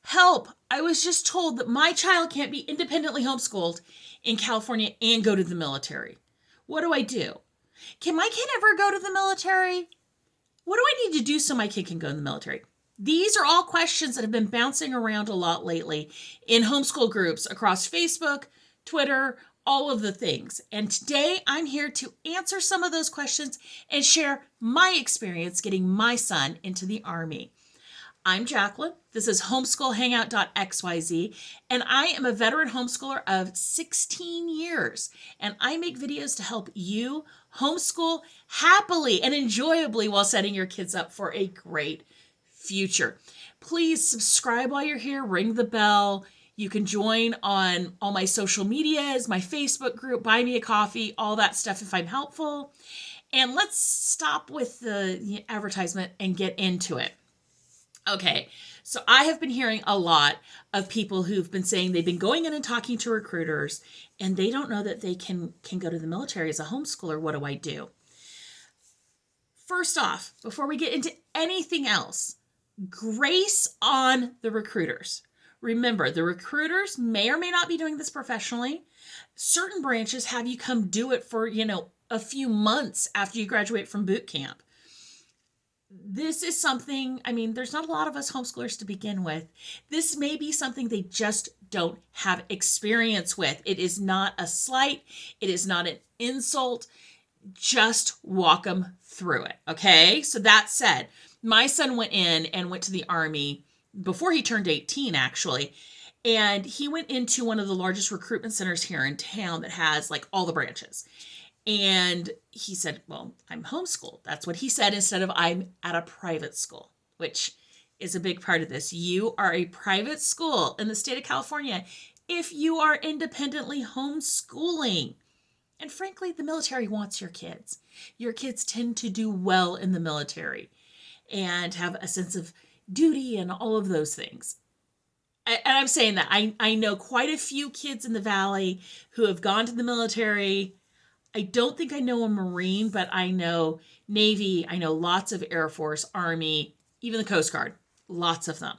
Help! I was just told that my child can't be independently homeschooled in California and go to the military. What do I do? Can my kid ever go to the military? What do I need to do so my kid can go in the military? These are all questions that have been bouncing around a lot lately in homeschool groups across Facebook, Twitter, all of the things. And today I'm here to answer some of those questions and share my experience getting my son into the Army. I'm Jacqueline. This is homeschoolhangout.xyz, and I am a veteran homeschooler of 16 years, and I make videos to help you homeschool happily and enjoyably while setting your kids up for a great future. Please subscribe while you're here, ring the bell. You can join on all my social medias, my Facebook group, buy me a coffee, all that stuff if I'm helpful. And let's stop with the advertisement and get into it. Okay, so I have been hearing a lot of people who've been saying they've been going in and talking to recruiters and they don't know that they can go to the military as a homeschooler. What do I do? First off, before we get into anything else, grace on the recruiters. Remember, the recruiters may or may not be doing this professionally. Certain branches have you come do it for, a few months after you graduate from boot camp. This is something, there's not a lot of us homeschoolers to begin with. This may be something they just don't have experience with. It is not a slight. It is not an insult. Just walk them through it. Okay. So that said, my son went in and went to the Army before he turned 18, actually. And he went into one of the largest recruitment centers here in town that has like all the branches. And he said, well, I'm homeschooled. That's what he said instead of I'm at a private school, which is a big part of this. You are a private school in the state of California if you are independently homeschooling. And frankly, the military wants your kids. Your kids tend to do well in the military and have a sense of duty and all of those things. And I'm saying that I know quite a few kids in the Valley who have gone to the military. I don't think I know a Marine, but I know Navy. I know lots of Air Force, Army, even the Coast Guard, lots of them.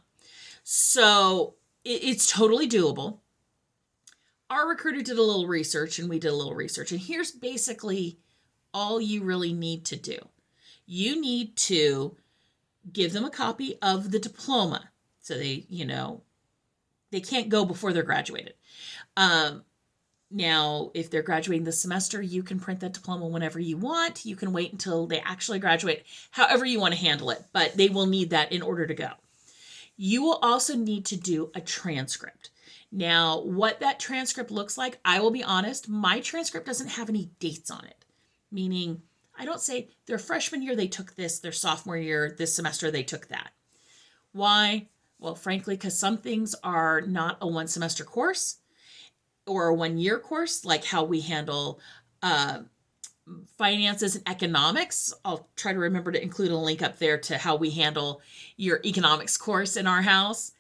So it's totally doable. Our recruiter did a little research and we did a little research. And here's basically all you really need to do. You need to give them a copy of the diploma. So they can't go before they're graduated. Now, if they're graduating this semester, you can print that diploma whenever you want. You can wait until they actually graduate, however you want to handle it, but they will need that in order to go. You will also need to do a transcript. Now, what that transcript looks like, I will be honest, my transcript doesn't have any dates on it, meaning I don't say their freshman year they took this, their sophomore year, this semester they took that. Why? Well, frankly, because some things are not a one semester course or a 1 year course, like how we handle finances and economics. I'll try to remember to include a link up there to how we handle your economics course in our house.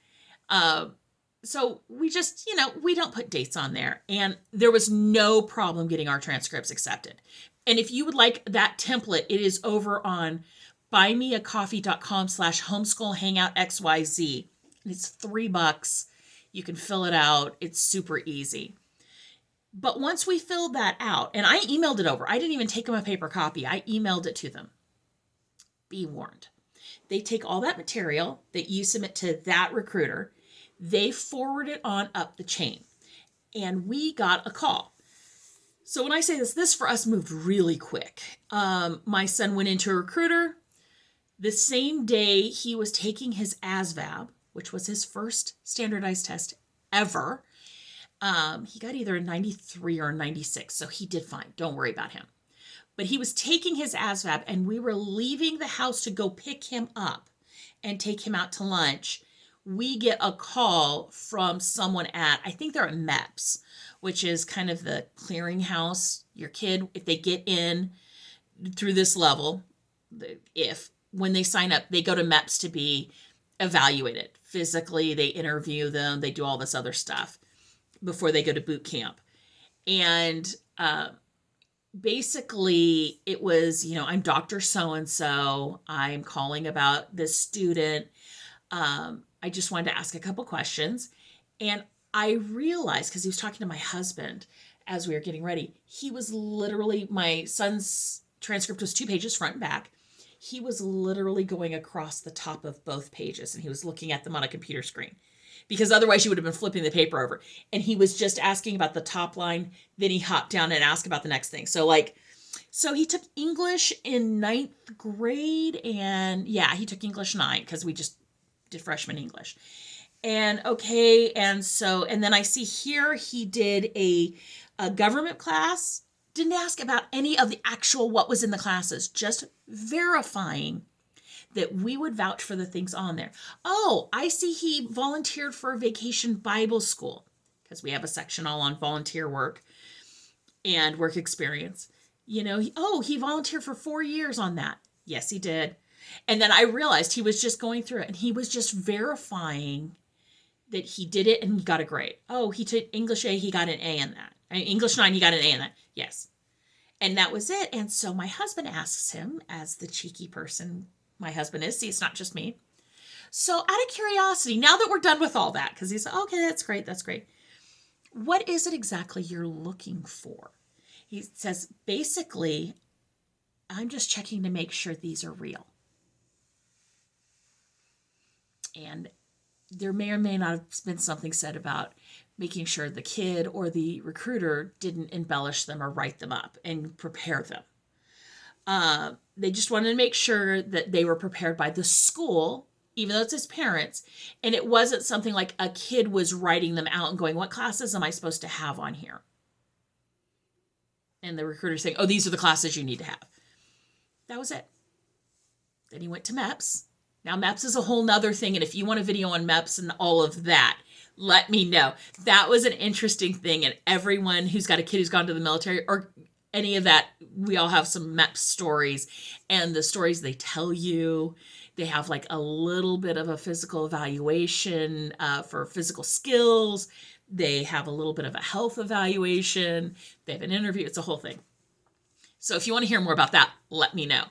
So we just, we don't put dates on there. And there was no problem getting our transcripts accepted. And if you would like that template, it is over on buymeacoffee.com/homeschoolhangoutxyz. And it's $3. You can fill it out. It's super easy. But once we filled that out, and I emailed it over. I didn't even take them a paper copy. I emailed it to them. Be warned. They take all that material that you submit to that recruiter. They forward it on up the chain. And we got a call. So when I say this for us moved really quick. My son went into a recruiter. The same day he was taking his ASVAB, which was his first standardized test ever. He got either a 93 or a 96, so he did fine. Don't worry about him. But he was taking his ASVAB, and we were leaving the house to go pick him up and take him out to lunch. We get a call from someone I think they're at MEPS, which is kind of the clearinghouse. Your kid, if they get in through this level, when they sign up, they go to MEPS to be evaluated. Physically, they interview them, they do all this other stuff before they go to boot camp. And basically it was, I'm Dr. So-and-so, I'm calling about this student. I just wanted to ask a couple questions. And I realized, because he was talking to my husband as we were getting ready, he was literally, my son's transcript was 2 pages front and back. He was literally going across the top of both pages, and he was looking at them on a computer screen, because otherwise you would have been flipping the paper over. And he was just asking about the top line. Then he hopped down and asked about the next thing. So he took English in 9th grade, and yeah, he took English 9 because we just did freshman English. And okay, and then I see here he did a government class. Didn't ask about any of the actual what was in the classes, just verifying that we would vouch for the things on there. Oh, I see he volunteered for a vacation Bible school, because we have a section all on volunteer work and work experience. You know, he volunteered for 4 years on that. Yes, he did. And then I realized he was just going through it, and he was just verifying that he did it and he got a grade. Oh, he took English A, he got an A in that. English 9, he got an A in that. Yes. And that was it. And so my husband asks him, as the cheeky person my husband is, see, it's not just me. So out of curiosity, now that we're done with all that, because he's, okay, that's great. What is it exactly you're looking for? He says, basically, I'm just checking to make sure these are real. And there may or may not have been something said about making sure the kid or the recruiter didn't embellish them or write them up and prepare them. They just wanted to make sure that they were prepared by the school, even though it's his parents. And it wasn't something like a kid was writing them out and going, what classes am I supposed to have on here? And the recruiter saying, oh, these are the classes you need to have. That was it. Then he went to MEPS. Now, MEPS is a whole nother thing. And if you want a video on MEPS and all of that, let me know. That was an interesting thing. And everyone who's got a kid who's gone to the military or any of that, we all have some MEPS stories. And the stories they tell you, they have like a little bit of a physical evaluation for physical skills. They have a little bit of a health evaluation. They have an interview. It's a whole thing. So if you want to hear more about that, let me know.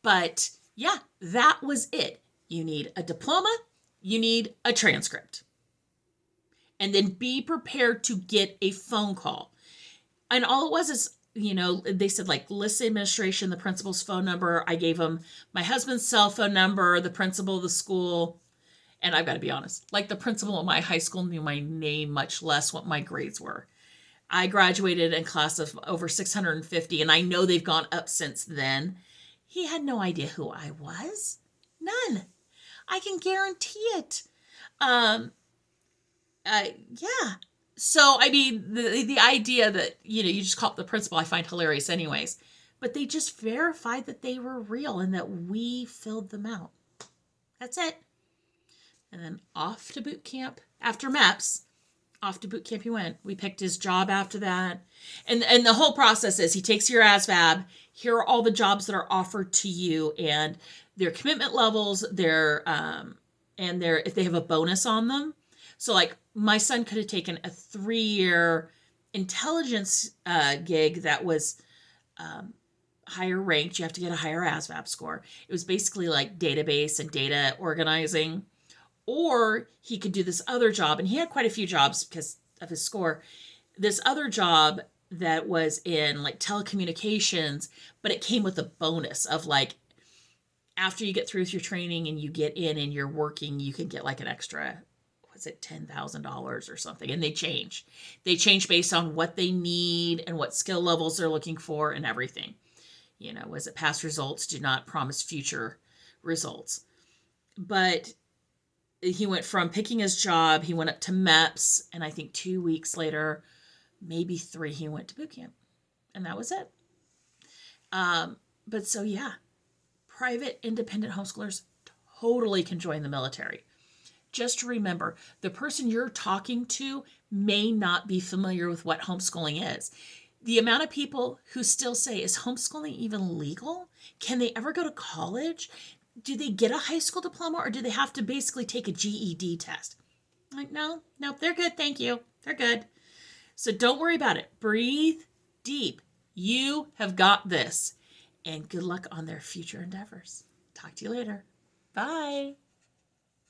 But yeah, that was it. You need a diploma. You need a transcript. And then be prepared to get a phone call. And all it was is, they said like list the administration, the principal's phone number. I gave them my husband's cell phone number, the principal of the school. And I've got to be honest, like the principal of my high school knew my name, much less what my grades were. I graduated in class of over 650, and I know they've gone up since then. He had no idea who I was. None. I can guarantee it. Yeah. So, I mean, the idea that, you just call up the principal, I find hilarious anyways. But they just verified that they were real and that we filled them out. That's it. And then off to boot camp. After MEPS, off to boot camp he went. We picked his job after that. And the whole process is he takes your ASVAB. Here are all the jobs that are offered to you and their commitment levels, their if they have a bonus on them. So like my son could have taken a 3-year intelligence gig that was higher ranked. You have to get a higher ASVAB score. It was basically like database and data organizing. Or he could do this other job, and he had quite a few jobs because of his score. This other job that was in like telecommunications, but it came with a bonus of like, after you get through with your training and you get in and you're working, you can get like an extra, $10,000 or something. And they change. They change based on what they need and what skill levels they're looking for and everything. Was it past results do not promise future results. But he went from picking his job, he went up to MEPS, and I think 2 weeks later, maybe 3, he went to boot camp. And that was it. But so yeah, private independent homeschoolers totally can join the military. Just remember, the person you're talking to may not be familiar with what homeschooling is. The amount of people who still say, is homeschooling even legal? Can they ever go to college? Do they get a high school diploma, or do they have to basically take a GED test? Like, no, they're good. Thank you. They're good. So don't worry about it. Breathe deep. You have got this. And good luck on their future endeavors. Talk to you later. Bye.